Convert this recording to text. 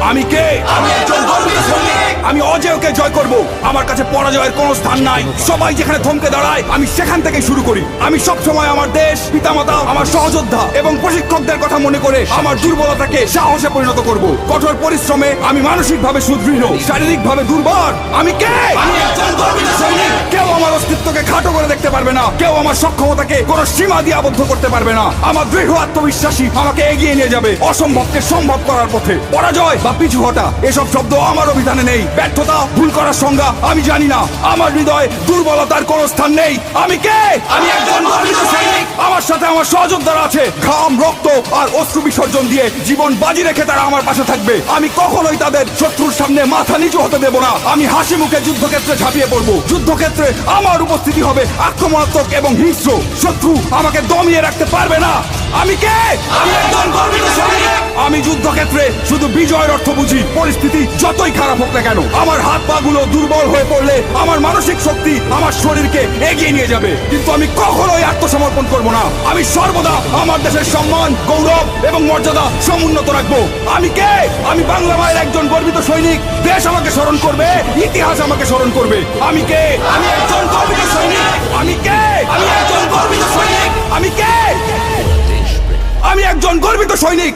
আমি কে? আমি একজন গর্বিত সৈনিক। আমি অজেয়কে জয় করব। আমার কাছে পরাজয়ের কোনো স্থান নাই। সবাই যেখানে থমকে দাঁড়ায় আমি সেখান থেকেই শুরু করি। আমি সব সময় আমার দেশ, পিতামাতা, আমার সহযোদ্ধা এবং প্রশিক্ষকদের কথা মনে করে আমার দুর্বলতাকে সাহসে পরিণত করব। কঠোর পরিশ্রমে আমি মানসিকভাবে সুদৃঢ়, শারীরিকভাবে দুর্বল। আমি কে? আমি একজন গর্বিত সৈনিক। কেউ আমার অস্তিত্বকে খাটো করে দেখতে পারবে না। কেউ আমার সক্ষমতাকে কোনো সীমা দিয়ে আবদ্ধ করতে পারবে না। আমার দৃঢ় আত্মবিশ্বাসী আমাকে এগিয়ে নিয়ে যাবে অসম্ভবকে সম্ভব করার পথে। পরাজয় বা পিছু হটা এসব শব্দ আমার অভিধানে নেই। ব্যর্থতা, ভুল করার সংজ্ঞা আমি জানি না। আমার হৃদয়ে দুর্বলতার কোনো স্থান নেই। আমি কে? আমি একজন গর্বিত সৈনিক। আমার সাথে আমার সহযোদ্ধারা আছে। ঘাম, রক্ত আর অশ্রু বিসর্জন দিয়ে জীবন বাজি রেখে তারা আমার পাশে থাকবে। আমি কখনোই তাদের শত্রুর সামনে মাথা নিচু হতে দেব না। আমি হাসি মুখে যুদ্ধক্ষেত্রে ঝাঁপিয়ে পড়বো। যুদ্ধক্ষেত্রে আমার উপস্থিতি হবে আক্রমণাত্মক এবং হিংস্র। শত্রু আমাকে দমিয়ে রাখতে পারবে না। আমি কে? আমি একজন গর্বিত সৈনিক। আমি যুদ্ধক্ষেত্রে শুধু বিজয়ের অর্থ বুঝি। পরিস্থিতি যতই খারাপ হোক না কেন, আমার হাত পা গুলো দুর্বল হয়ে পড়লে আমার মানসিক শক্তি আমার শরীরকে এগিয়ে নিয়ে যাবে। কিন্তু আমি কখনোই আত্মসমর্পণ করব না। আমি সর্বদা আমার দেশের সম্মান, গৌরব এবং মর্যাদা সমুন্নত রাখবো। আমি কে? আমি বাংলা মায়ের একজন গর্বিত সৈনিক। দেশ আমাকে স্মরণ করবে, ইতিহাস আমাকে স্মরণ করবে। আমি কে? আমি একজন গর্বিত সৈনিক। আমি কে? আমি একজন গর্বিত সৈনিক। আমি কে? আমি একজন গর্বিত সৈনিক।